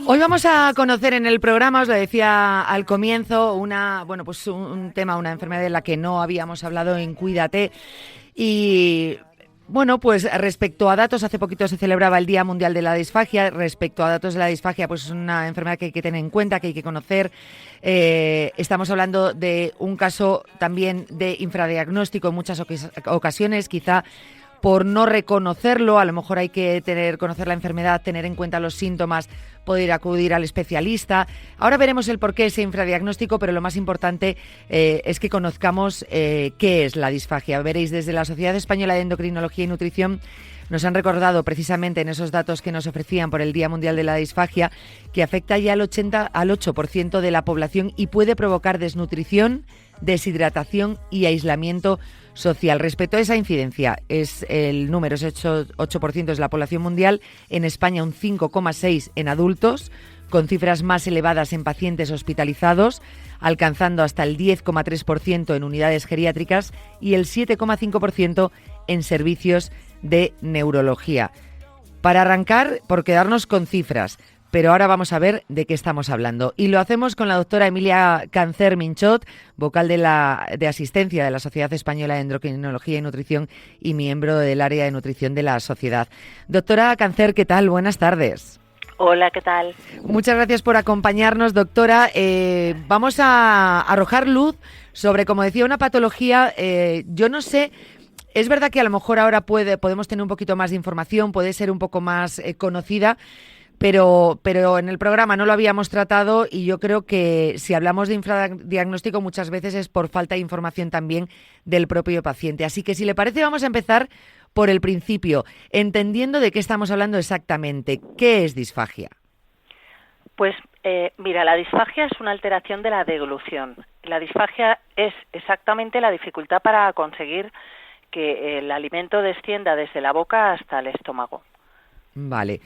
Hoy vamos a conocer en el programa, os lo decía al comienzo, un tema, una enfermedad de la que no habíamos hablado en Cuídate. Y bueno, pues respecto a datos, hace poquito se celebraba el Día Mundial de la Disfagia. Respecto a datos de la disfagia, pues es una enfermedad que hay que tener en cuenta, que hay que conocer. Estamos hablando de un caso también de infradiagnóstico en muchas ocasiones, quizá por no reconocerlo. A lo mejor hay que conocer la enfermedad, tener en cuenta los síntomas, poder acudir al especialista. Ahora veremos el porqué ese infradiagnóstico, pero lo más importante es que conozcamos qué es la disfagia. Veréis, desde la Sociedad Española de Endocrinología y Nutrición nos han recordado precisamente en esos datos que nos ofrecían por el Día Mundial de la Disfagia que afecta ya al 8% de la población y puede provocar desnutrición, deshidratación y aislamiento social. Respecto a esa incidencia, el número es 8% de la población mundial, en España un 5,6% en adultos, con cifras más elevadas en pacientes hospitalizados, alcanzando hasta el 10,3% en unidades geriátricas y el 7,5% en servicios de neurología. Para arrancar, por quedarnos con cifras, pero ahora vamos a ver de qué estamos hablando. Y lo hacemos con la doctora Emilia Cancer Minchot, vocal de asistencia de la Sociedad Española de Endocrinología y Nutrición y miembro del área de nutrición de la sociedad. Doctora Cancer, ¿qué tal? Buenas tardes. Hola, ¿qué tal? Muchas gracias por acompañarnos, doctora. Vamos a arrojar luz sobre, como decía, una patología. Yo no sé, es verdad que a lo mejor ahora podemos tener un poquito más de información, puede ser un poco más conocida, pero en el programa no lo habíamos tratado y yo creo que si hablamos de infradiagnóstico muchas veces es por falta de información también del propio paciente. Así que si le parece vamos a empezar por el principio, entendiendo de qué estamos hablando exactamente. ¿Qué es disfagia? Pues mira, la disfagia es una alteración de la deglución. La disfagia es exactamente la dificultad para conseguir que el alimento descienda desde la boca hasta el estómago. Vale,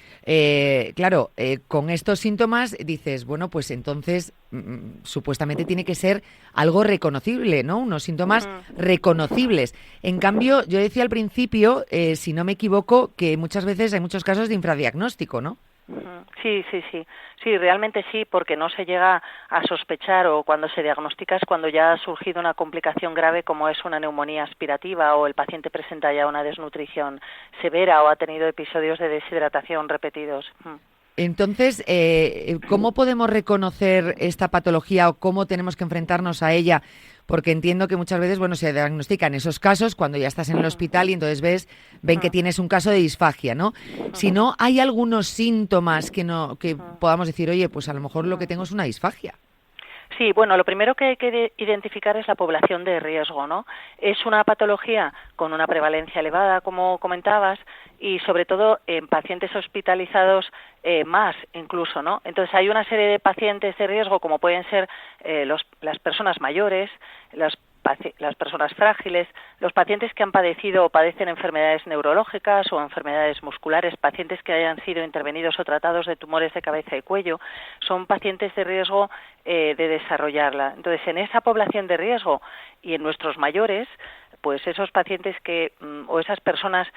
claro, con estos síntomas dices, bueno, pues entonces supuestamente tiene que ser algo reconocible, ¿no? Unos síntomas reconocibles. En cambio, yo decía al principio, si no me equivoco, que muchas veces hay muchos casos de infradiagnóstico, ¿no? Sí, realmente sí, porque no se llega a sospechar, o cuando se diagnostica es cuando ya ha surgido una complicación grave como es una neumonía aspirativa o el paciente presenta ya una desnutrición severa o ha tenido episodios de deshidratación repetidos. Entonces, ¿cómo podemos reconocer esta patología o cómo tenemos que enfrentarnos a ella? Porque entiendo que muchas veces, bueno, se diagnostican esos casos cuando ya estás en el hospital y entonces ven que tienes un caso de disfagia, ¿no? Si no, ¿hay algunos síntomas que podamos decir, oye, pues a lo mejor lo que tengo es una disfagia? Sí, bueno, lo primero que hay que identificar es la población de riesgo, ¿no? Es una patología con una prevalencia elevada, como comentabas, y sobre todo en pacientes hospitalizados más incluso, ¿no? Entonces hay una serie de pacientes de riesgo como pueden ser las personas mayores, las personas frágiles, los pacientes que han padecido o padecen enfermedades neurológicas o enfermedades musculares, pacientes que hayan sido intervenidos o tratados de tumores de cabeza y cuello, son pacientes de riesgo de desarrollarla. Entonces, en esa población de riesgo y en nuestros mayores, pues esos pacientes o esas personas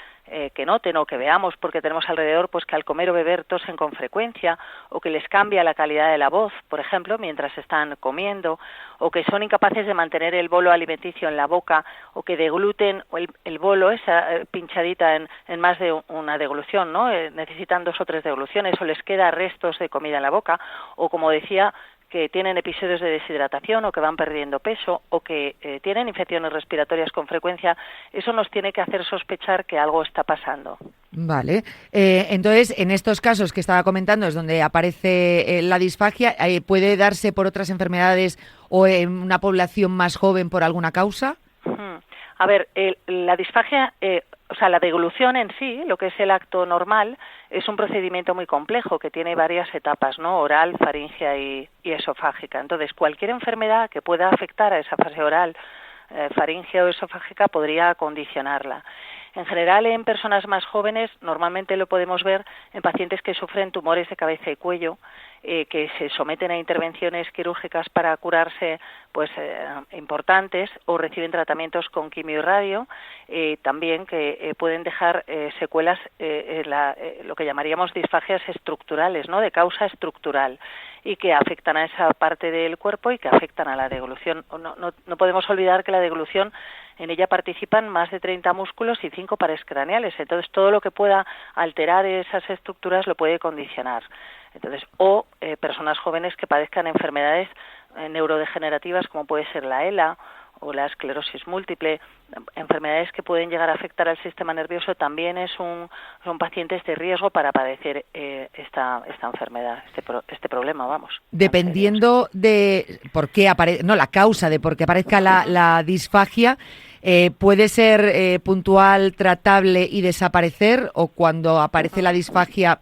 que noten o que veamos porque tenemos alrededor, pues que al comer o beber tosen con frecuencia o que les cambia la calidad de la voz, por ejemplo, mientras están comiendo, o que son incapaces de mantener el bolo alimenticio en la boca o que degluten el bolo, esa pinchadita en más de una deglución, ¿no? Necesitan 2 o 3 degluciones o les queda restos de comida en la boca o, como decía, que tienen episodios de deshidratación o que van perdiendo peso o que tienen infecciones respiratorias con frecuencia, eso nos tiene que hacer sospechar que algo está pasando. Vale. Entonces, en estos casos que estaba comentando es donde aparece la disfagia. ¿Puede darse por otras enfermedades o en una población más joven por alguna causa? A ver, la disfagia, o sea, la deglución en sí, lo que es el acto normal, es un procedimiento muy complejo que tiene varias etapas, ¿no? Oral, faríngea y esofágica. Entonces, cualquier enfermedad que pueda afectar a esa fase oral, faríngea o esofágica podría condicionarla. En general, en personas más jóvenes, normalmente lo podemos ver en pacientes que sufren tumores de cabeza y cuello, que se someten a intervenciones quirúrgicas para curarse, pues importantes, o reciben tratamientos con quimio y radio, también que pueden dejar secuelas, lo que llamaríamos disfagias estructurales, ¿no?, de causa estructural, y que afectan a esa parte del cuerpo y que afectan a la deglución. No podemos olvidar que la deglución, en ella participan más de 30 músculos y 5 pares craneales, entonces todo lo que pueda alterar esas estructuras lo puede condicionar. Entonces, personas jóvenes que padezcan enfermedades neurodegenerativas como puede ser la ELA o la esclerosis múltiple, enfermedades que pueden llegar a afectar al sistema nervioso, también son pacientes de riesgo para padecer esta enfermedad, este problema, vamos. Dependiendo de por qué la causa de por qué aparezca la disfagia, ¿puede ser puntual, tratable y desaparecer, o cuando aparece la disfagia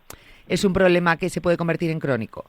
es un problema que se puede convertir en crónico?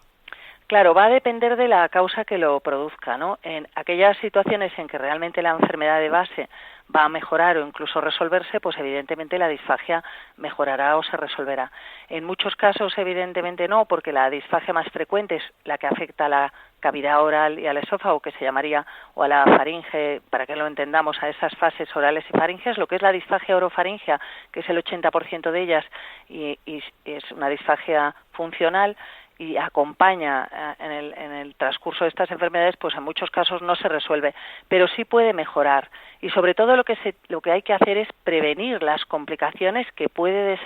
Claro, va a depender de la causa que lo produzca, ¿no? En aquellas situaciones en que realmente la enfermedad de base va a mejorar o incluso resolverse, pues evidentemente la disfagia mejorará o se resolverá. En muchos casos, evidentemente no, porque la disfagia más frecuente es la que afecta a la cavidad oral y al esófago, que se llamaría, o a la faringe, para que lo entendamos, a esas fases orales y faringes. Lo que es la disfagia orofaringea, que es el 80% de ellas, y es una disfagia funcional, y acompaña en el transcurso de estas enfermedades, pues en muchos casos no se resuelve, pero sí puede mejorar. Y sobre todo lo que hay que hacer es prevenir las complicaciones que pueden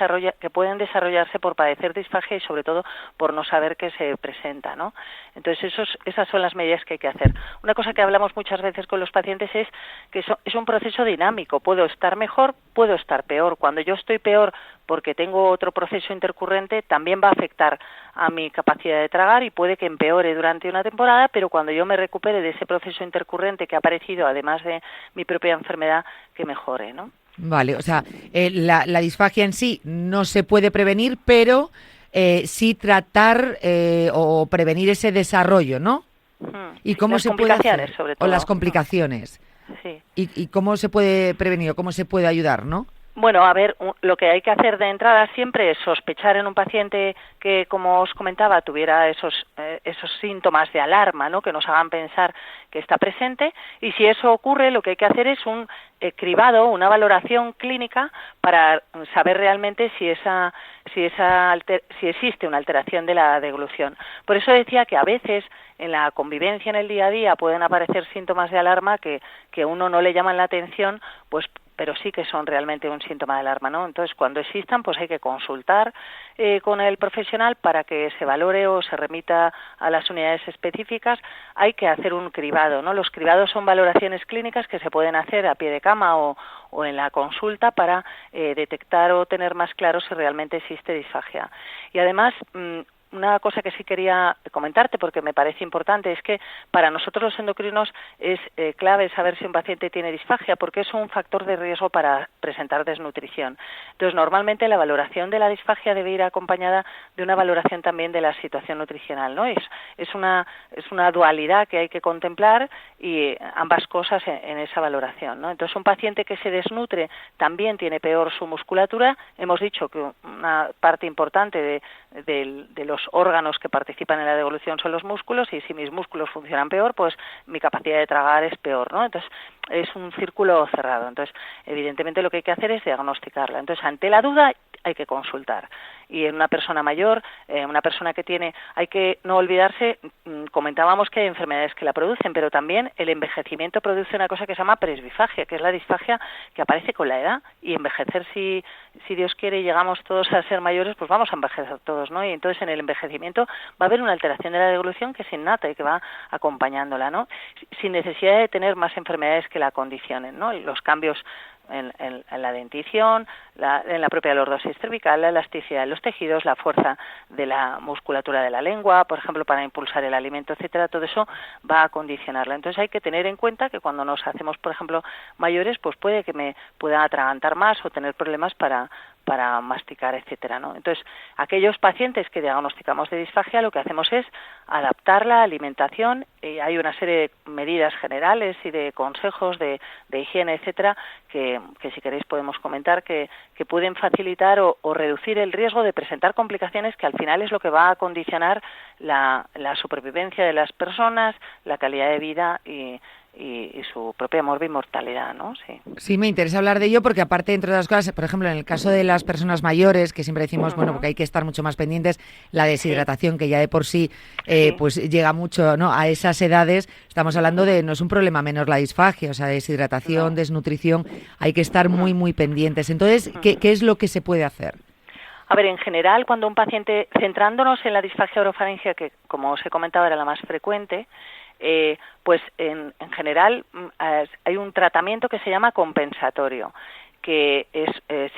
desarrollarse por padecer disfagia y sobre todo por no saber que se presenta, ¿no? Entonces esas son las medidas que hay que hacer. Una cosa que hablamos muchas veces con los pacientes es que es un proceso dinámico. Puedo estar mejor, puedo estar peor. Cuando yo estoy peor porque tengo otro proceso intercurrente, también va a afectar a mi capacidad de tragar y puede que empeore durante una temporada, pero cuando yo me recupere de ese proceso intercurrente que ha aparecido, además de mi propia enfermedad, que mejore, ¿no? Vale, o sea, la disfagia en sí no se puede prevenir, pero sí tratar o prevenir ese desarrollo, ¿no? ¿Y cómo se puede hacer? Sobre todo. O las complicaciones. Sí. ¿Y cómo se puede prevenir o cómo se puede ayudar, no? Bueno, a ver, lo que hay que hacer de entrada siempre es sospechar en un paciente que, como os comentaba, tuviera esos síntomas de alarma, ¿no?, que nos hagan pensar que está presente, y si eso ocurre, lo que hay que hacer es un cribado, una valoración clínica para saber realmente si existe una alteración de la deglución. Por eso decía que a veces en la convivencia en el día a día pueden aparecer síntomas de alarma que a uno no le llaman la atención, pues pero sí que son realmente un síntoma de alarma, ¿no? Entonces, cuando existan, pues hay que consultar con el profesional para que se valore o se remita a las unidades específicas. Hay que hacer un cribado, ¿no? Los cribados son valoraciones clínicas que se pueden hacer a pie de cama o en la consulta para detectar o tener más claro si realmente existe disfagia. Y además, una cosa que sí quería comentarte, porque me parece importante, es que para nosotros los endocrinos es clave saber si un paciente tiene disfagia, porque es un factor de riesgo para presentar desnutrición. Entonces, normalmente la valoración de la disfagia debe ir acompañada de una valoración también de la situación nutricional, ¿no? Es una dualidad que hay que contemplar, y ambas cosas en esa valoración, ¿no? Entonces, un paciente que se desnutre también tiene peor su musculatura. Hemos dicho que una parte importante de los órganos que participan en la deglución son los músculos, y si mis músculos funcionan peor, pues mi capacidad de tragar es peor, ¿no? Entonces, es un círculo cerrado. Entonces, evidentemente lo que hay que hacer es diagnosticarla. Entonces, ante la duda hay que consultar. Y en una persona mayor, una persona que tiene, hay que no olvidarse, comentábamos que hay enfermedades que la producen, pero también el envejecimiento produce una cosa que se llama presbifagia, que es la disfagia que aparece con la edad, y envejecer, si Dios quiere y llegamos todos a ser mayores, pues vamos a envejecer todos, ¿no? Y entonces en el envejecimiento va a haber una alteración de la deglución que es innata y que va acompañándola, ¿no? Sin necesidad de tener más enfermedades que la condicionen, ¿no? Los cambios en la dentición, en la propia lordosis cervical, la elasticidad de los tejidos, la fuerza de la musculatura de la lengua, por ejemplo, para impulsar el alimento, etcétera, todo eso va a condicionarla. Entonces hay que tener en cuenta que cuando nos hacemos, por ejemplo, mayores, pues puede que me pueda atragantar más o tener problemas para para masticar, etcétera, ¿no? Entonces, aquellos pacientes que diagnosticamos de disfagia, lo que hacemos es adaptar la alimentación. Hay una serie de medidas generales y de consejos de higiene, etcétera, que si queréis podemos comentar, que pueden facilitar o reducir el riesgo de presentar complicaciones, que al final es lo que va a condicionar la supervivencia de las personas, la calidad de vida y su propia mortalidad, ¿no? Sí, me interesa hablar de ello porque aparte, entre otras cosas, por ejemplo, en el caso de las personas mayores, que siempre decimos, bueno, porque hay que estar mucho más pendientes, la deshidratación, que ya de por sí, pues llega mucho, ¿no?, a esas edades. Estamos hablando de, no es un problema menor la disfagia, o sea, deshidratación, desnutrición, hay que estar muy, muy pendientes. Entonces, ¿qué es lo que se puede hacer? A ver, en general, cuando un paciente, centrándonos en la disfagia orofaringea, que como os he comentado era la más frecuente, pues en general hay un tratamiento que se llama compensatorio, que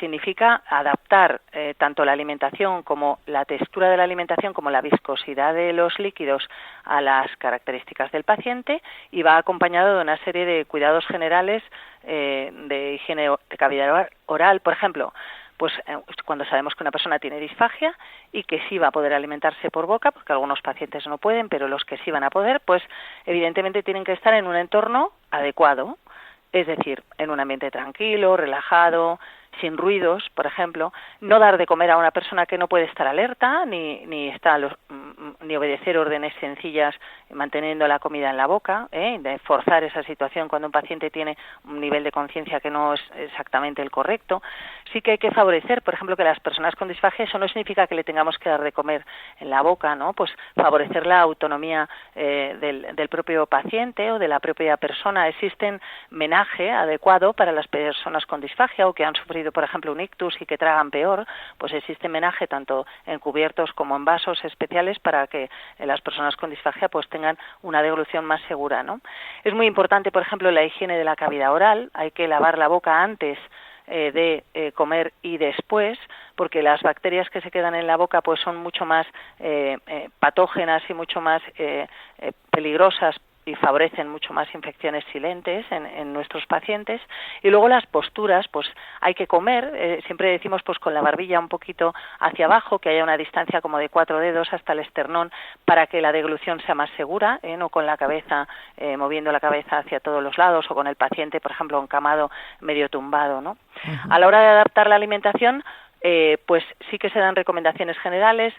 significa adaptar tanto la alimentación como la textura de la alimentación como la viscosidad de los líquidos a las características del paciente, y va acompañado de una serie de cuidados generales de higiene de cavidad oral. Por ejemplo, pues cuando sabemos que una persona tiene disfagia y que sí va a poder alimentarse por boca, porque algunos pacientes no pueden, pero los que sí van a poder, pues evidentemente tienen que estar en un entorno adecuado, es decir, en un ambiente tranquilo, relajado, sin ruidos, por ejemplo, no dar de comer a una persona que no puede estar alerta, ni obedecer órdenes sencillas manteniendo la comida en la boca, de forzar esa situación cuando un paciente tiene un nivel de conciencia que no es exactamente el correcto. Sí que hay que favorecer, por ejemplo, que las personas con disfagia, eso no significa que le tengamos que dar de comer en la boca, ¿no? Pues favorecer la autonomía del propio paciente o de la propia persona. Existen menaje adecuado para las personas con disfagia o que han sufrido, por ejemplo, un ictus y que tragan peor, pues existe menaje tanto en cubiertos como en vasos especiales para que las personas con disfagia pues tengan una deglución más segura, ¿no? Es muy importante, por ejemplo, la higiene de la cavidad oral. Hay que lavar la boca antes de comer y después, porque las bacterias que se quedan en la boca pues son mucho más patógenas y mucho más peligrosas y favorecen mucho más infecciones silentes en nuestros pacientes. Y luego las posturas, pues hay que comer, siempre decimos pues con la barbilla un poquito hacia abajo, que haya una distancia como de 4 dedos hasta el esternón para que la deglución sea más segura, no con la cabeza, moviendo la cabeza hacia todos los lados, o con el paciente, por ejemplo, encamado, medio tumbado, ¿no? A la hora de adaptar la alimentación, pues sí que se dan recomendaciones generales.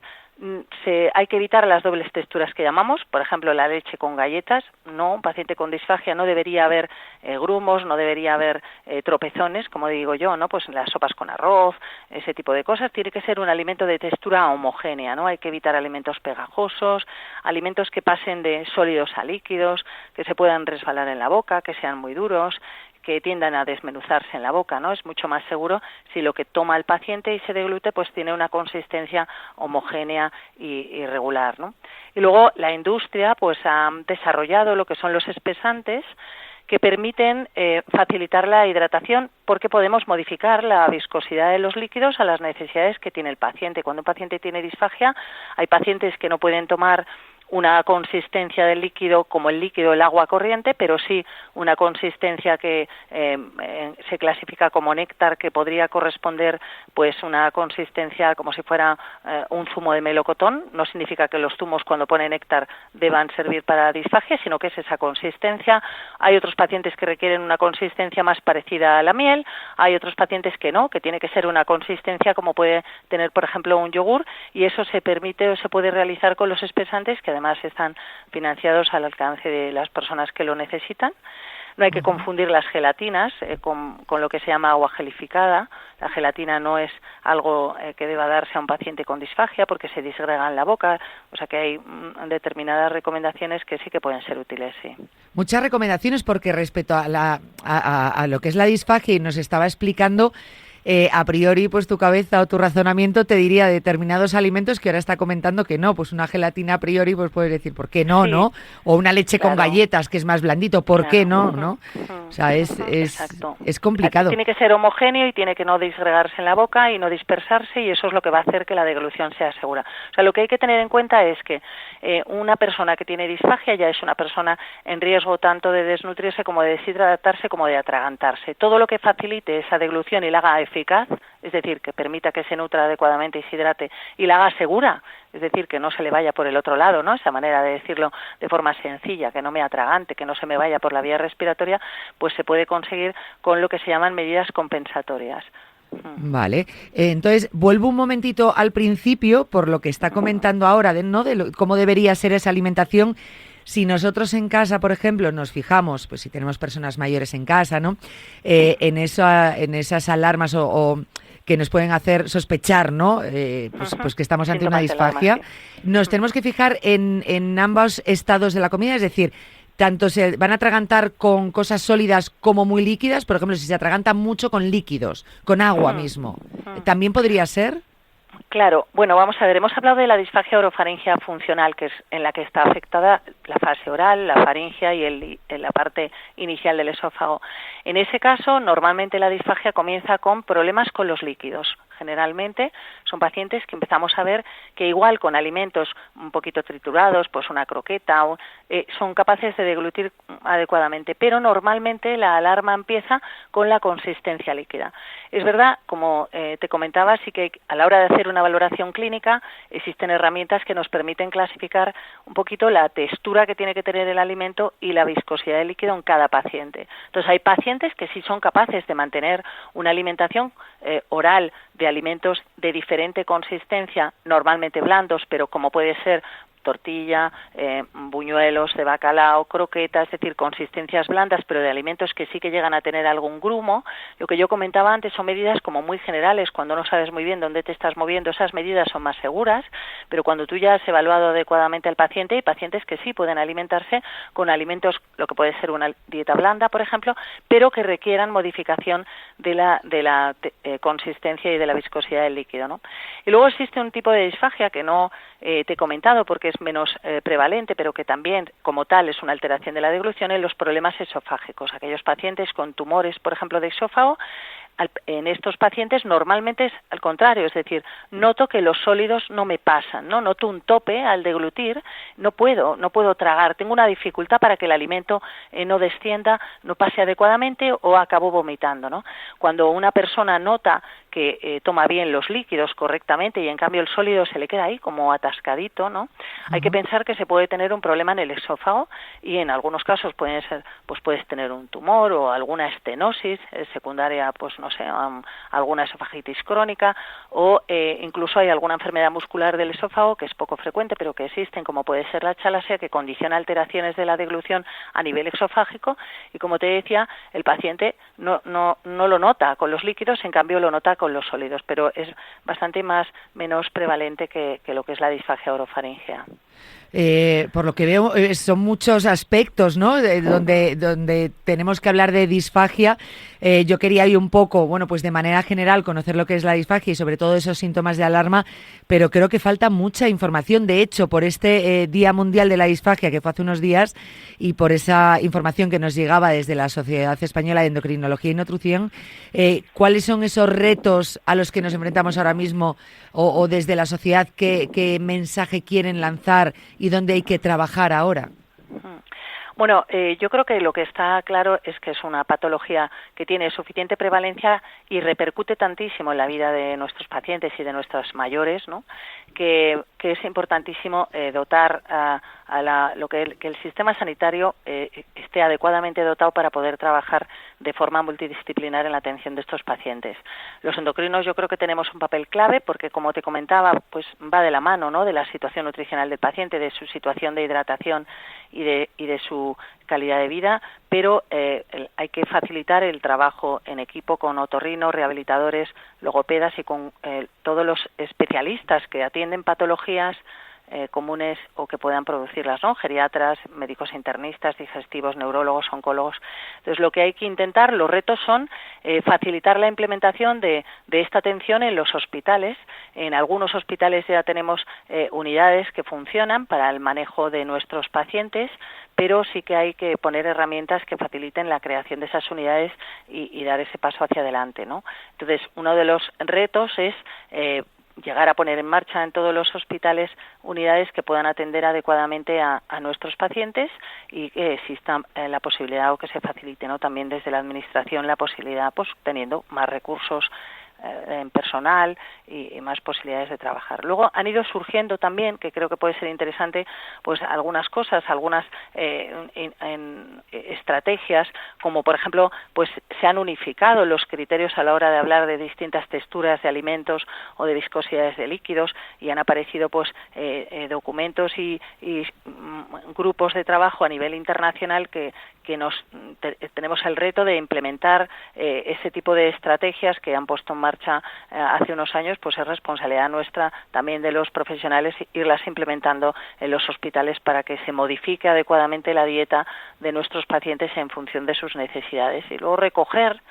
Hay que evitar las dobles texturas que llamamos, por ejemplo, la leche con galletas. No, un paciente con disfagia no debería haber grumos, no debería haber tropezones, como digo yo, ¿no? Pues las sopas con arroz, ese tipo de cosas. Tiene que ser un alimento de textura homogénea, ¿no? Hay que evitar alimentos pegajosos, alimentos que pasen de sólidos a líquidos, que se puedan resbalar en la boca, que sean muy duros, que tiendan a desmenuzarse en la boca, ¿no? Es mucho más seguro si lo que toma el paciente y se deglute pues tiene una consistencia homogénea y regular, ¿no? Y luego la industria pues ha desarrollado lo que son los espesantes que permiten facilitar la hidratación, porque podemos modificar la viscosidad de los líquidos a las necesidades que tiene el paciente. Cuando un paciente tiene disfagia, hay pacientes que no pueden tomar una consistencia del líquido como el líquido, el agua corriente, pero sí una consistencia que se clasifica como néctar, que podría corresponder pues una consistencia como si fuera un zumo de melocotón. No significa que los zumos cuando pone néctar deban servir para disfagia, sino que es esa consistencia. Hay otros pacientes que requieren una consistencia más parecida a la miel, hay otros pacientes que no, que tiene que ser una consistencia como puede tener, por ejemplo, un yogur, y eso se permite o se puede realizar con los espesantes, que además están financiados al alcance de las personas que lo necesitan. No hay que confundir las gelatinas con lo que se llama agua gelificada. La gelatina no es algo que deba darse a un paciente con disfagia porque se disgrega en la boca, o sea que hay determinadas recomendaciones que sí que pueden ser útiles, sí. Muchas recomendaciones, porque respecto a lo que es la disfagia, y nos estaba explicando, a priori, pues tu cabeza o tu razonamiento te diría determinados alimentos que ahora está comentando que no. Pues una gelatina a priori, pues puedes decir, ¿por qué no, sí, no? O una leche con galletas, que es más blandito, ¿por qué no, no? O sea, es complicado. Tiene que ser homogéneo y tiene que no disgregarse en la boca y no dispersarse, y eso es lo que va a hacer que la deglución sea segura. O sea, lo que hay que tener en cuenta es que una persona que tiene disfagia ya es una persona en riesgo tanto de desnutrirse como de deshidratarse como de atragantarse. Todo lo que facilite esa deglución y la haga eficaz, es decir, que permita que se nutra adecuadamente y se hidrate, y la haga segura, es decir, que no se le vaya por el otro lado, ¿no? Esa manera de decirlo de forma sencilla, que no me atragante, que no se me vaya por la vía respiratoria, pues se puede conseguir con lo que se llaman medidas compensatorias. Vale, entonces vuelvo un momentito al principio por lo que está comentando ahora, ¿no? Cómo debería ser esa alimentación. Si nosotros en casa, por ejemplo, nos fijamos, pues si tenemos personas mayores en casa, ¿no? En esas alarmas o que nos pueden hacer sospechar, ¿no? Pues que estamos ante una disfagia. Nos tenemos que fijar en ambos estados de la comida, es decir, tanto se van a atragantar con cosas sólidas como muy líquidas, por ejemplo, si se atragantan mucho con líquidos, con agua mismo, ¿también podría ser? Claro, bueno, vamos a ver, hemos hablado de la disfagia orofaringea funcional, que es en la que está afectada la fase oral, la faringea y la parte inicial del esófago. En ese caso, normalmente la disfagia comienza con problemas con los líquidos. Generalmente son pacientes que empezamos a ver que igual con alimentos un poquito triturados, pues una croqueta, son capaces de deglutir adecuadamente, pero normalmente la alarma empieza con la consistencia líquida. Es verdad, como te comentaba, sí que a la hora de hacer una valoración clínica existen herramientas que nos permiten clasificar un poquito la textura que tiene que tener el alimento y la viscosidad del líquido en cada paciente. Entonces hay pacientes que sí son capaces de mantener una alimentación oral de alimentos de diferente consistencia, normalmente blandos, pero como puede ser tortilla, buñuelos de bacalao, croquetas, es decir, consistencias blandas, pero de alimentos que sí que llegan a tener algún grumo. Lo que yo comentaba antes son medidas como muy generales, cuando no sabes muy bien dónde te estás moviendo, esas medidas son más seguras, pero cuando tú ya has evaluado adecuadamente al paciente, hay pacientes que sí pueden alimentarse con alimentos, lo que puede ser una dieta blanda, por ejemplo, pero que requieran modificación de la consistencia y de la viscosidad del líquido, ¿no? Y luego existe un tipo de disfagia que no te he comentado porque es menos prevalente, pero que también como tal es una alteración de la deglución en los problemas esofágicos. Aquellos pacientes con tumores, por ejemplo, de esófago, en estos pacientes normalmente es al contrario, es decir, noto que los sólidos no me pasan, ¿no? Noto un tope al deglutir, no puedo tragar, tengo una dificultad para que el alimento no descienda, no pase adecuadamente o acabo vomitando, ¿no? Cuando una persona nota que toma bien los líquidos correctamente y en cambio el sólido se le queda ahí como atascadito, ¿no? Hay que pensar que se puede tener un problema en el esófago y en algunos casos puedes tener un tumor o alguna estenosis secundaria, pues no sé, alguna esofagitis crónica o incluso hay alguna enfermedad muscular del esófago que es poco frecuente pero que existen, como puede ser la chalasia, que condiciona alteraciones de la deglución a nivel esofágico y como te decía, el paciente no lo nota con los líquidos, en cambio lo nota con los sólidos, pero es bastante menos prevalente que lo que es la disfagia orofaringea. Por lo que veo, son muchos aspectos, ¿no? Donde tenemos que hablar de disfagia. Yo quería ir un poco, bueno, pues de manera general conocer lo que es la disfagia y sobre todo esos síntomas de alarma, pero creo que falta mucha información. De hecho, por este Día Mundial de la Disfagia, que fue hace unos días, y por esa información que nos llegaba desde la Sociedad Española de Endocrinología y Nutrición, ¿cuáles son esos retos a los que nos enfrentamos ahora mismo o desde la sociedad? ¿Qué mensaje quieren lanzar y dónde hay que trabajar ahora? Bueno, yo creo que lo que está claro es que es una patología que tiene suficiente prevalencia y repercute tantísimo en la vida de nuestros pacientes y de nuestros mayores, ¿no? Que es importantísimo dotar que el sistema sanitario esté adecuadamente dotado para poder trabajar de forma multidisciplinar en la atención de estos pacientes. Los endocrinos yo creo que tenemos un papel clave porque, como te comentaba, pues va de la mano, ¿no?, de la situación nutricional del paciente, de su situación de hidratación y de su calidad de vida, pero hay que facilitar el trabajo en equipo con otorrinos, rehabilitadores, logopedas y con todos los especialistas que atienden patologías comunes o que puedan producirlas, ¿no? Geriatras, médicos internistas, digestivos, neurólogos, oncólogos. Entonces, lo que hay que intentar, los retos son facilitar la implementación de esta atención en los hospitales. En algunos hospitales ya tenemos unidades que funcionan para el manejo de nuestros pacientes, pero sí que hay que poner herramientas que faciliten la creación de esas unidades y dar ese paso hacia adelante, ¿no? Entonces, uno de los retos es llegar a poner en marcha en todos los hospitales unidades que puedan atender adecuadamente a nuestros pacientes y que exista la posibilidad o que se facilite, ¿no?, también desde la Administración la posibilidad, pues teniendo más recursos en personal y más posibilidades de trabajar. Luego han ido surgiendo también, que creo que puede ser interesante, pues algunas cosas, algunas estrategias, como por ejemplo, pues se han unificado los criterios a la hora de hablar de distintas texturas de alimentos o de viscosidades de líquidos, y han aparecido pues documentos y grupos de trabajo a nivel internacional que tenemos el reto de implementar ese tipo de estrategias que han puesto en marcha hace unos años. Pues es responsabilidad nuestra, también de los profesionales, irlas implementando en los hospitales para que se modifique adecuadamente la dieta de nuestros pacientes en función de sus necesidades, y luego recoger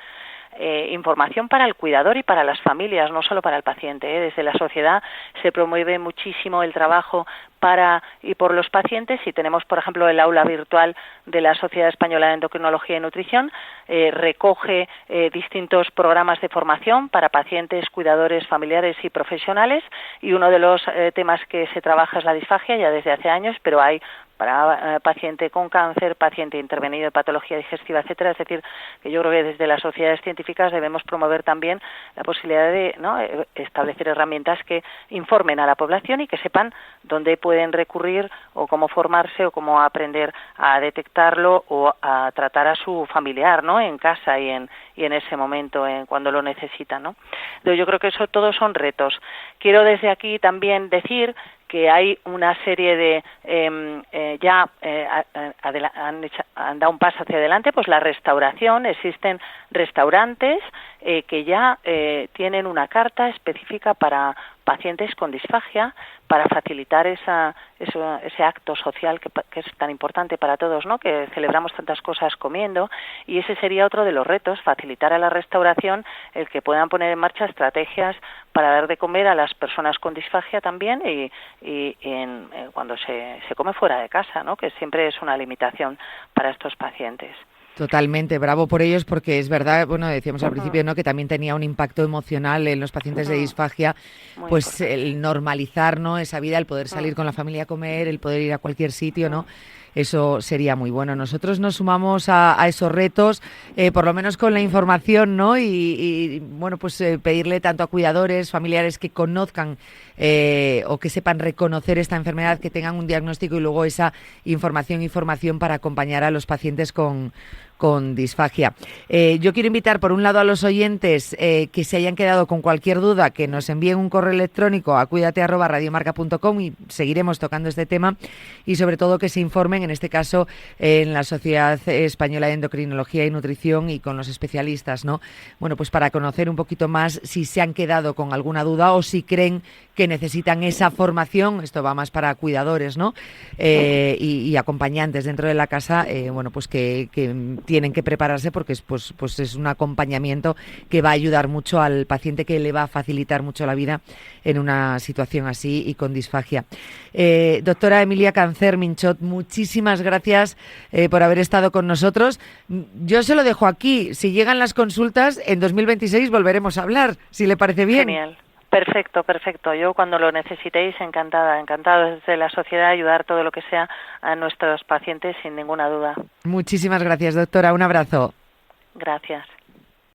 información para el cuidador y para las familias, no solo para el paciente. Desde la sociedad se promueve muchísimo el trabajo para y por los pacientes, y tenemos, por ejemplo, el aula virtual de la Sociedad Española de Endocrinología y Nutrición, recoge distintos programas de formación para pacientes, cuidadores, familiares y profesionales, y uno de los temas que se trabaja es la disfagia ya desde hace años, pero hay para paciente con cáncer, paciente intervenido de patología digestiva, etcétera. Es decir, que yo creo que desde las sociedades científicas debemos promover también la posibilidad de establecer herramientas que informen a la población y que sepan dónde pueden recurrir o cómo formarse o cómo aprender a detectarlo o a tratar a su familiar, ¿no?, en casa y en ese momento, cuando lo necesitan, ¿no? Entonces, yo creo que eso todos son retos. Quiero desde aquí también decir que hay una serie de han dado un paso hacia adelante, pues la restauración. Existen restaurantes que ya tienen una carta específica para pacientes con disfagia, para facilitar ese acto social que es tan importante para todos, ¿no?, que celebramos tantas cosas comiendo, y ese sería otro de los retos, facilitar a la restauración el que puedan poner en marcha estrategias para dar de comer a las personas con disfagia también, y cuando se come fuera de casa, ¿no?, que siempre es una limitación para estos pacientes. Totalmente, bravo por ellos, porque es verdad, bueno, decíamos al principio, ¿no?, que también tenía un impacto emocional en los pacientes de disfagia, pues el normalizar, ¿no?, esa vida, el poder salir con la familia a comer, el poder ir a cualquier sitio, ¿no? Eso sería muy bueno. Nosotros nos sumamos a esos retos, por lo menos con la información, ¿no? Y bueno, pues pedirle tanto a cuidadores, familiares que conozcan o que sepan reconocer esta enfermedad, que tengan un diagnóstico y luego esa información para acompañar a los pacientes con disfagia. Yo quiero invitar, por un lado, a los oyentes que se hayan quedado con cualquier duda, que nos envíen un correo electrónico a cuidate@radiomarca.com, y seguiremos tocando este tema, y sobre todo que se informen, en este caso, en la Sociedad Española de Endocrinología y Nutrición y con los especialistas, ¿no? Bueno, pues para conocer un poquito más si se han quedado con alguna duda o si creen que necesitan esa formación. Esto va más para cuidadores, ¿no? Y acompañantes dentro de la casa, bueno, pues que tienen que prepararse, porque pues es un acompañamiento que va a ayudar mucho al paciente, que le va a facilitar mucho la vida en una situación así y con disfagia. Doctora Emilia Cancer-Minchot, muchísimas gracias por haber estado con nosotros. Yo se lo dejo aquí. Si llegan las consultas, en 2026 volveremos a hablar, si le parece bien. Genial. Perfecto. Yo, cuando lo necesitéis, encantado desde la sociedad ayudar todo lo que sea a nuestros pacientes, sin ninguna duda. Muchísimas gracias, doctora. Un abrazo. Gracias.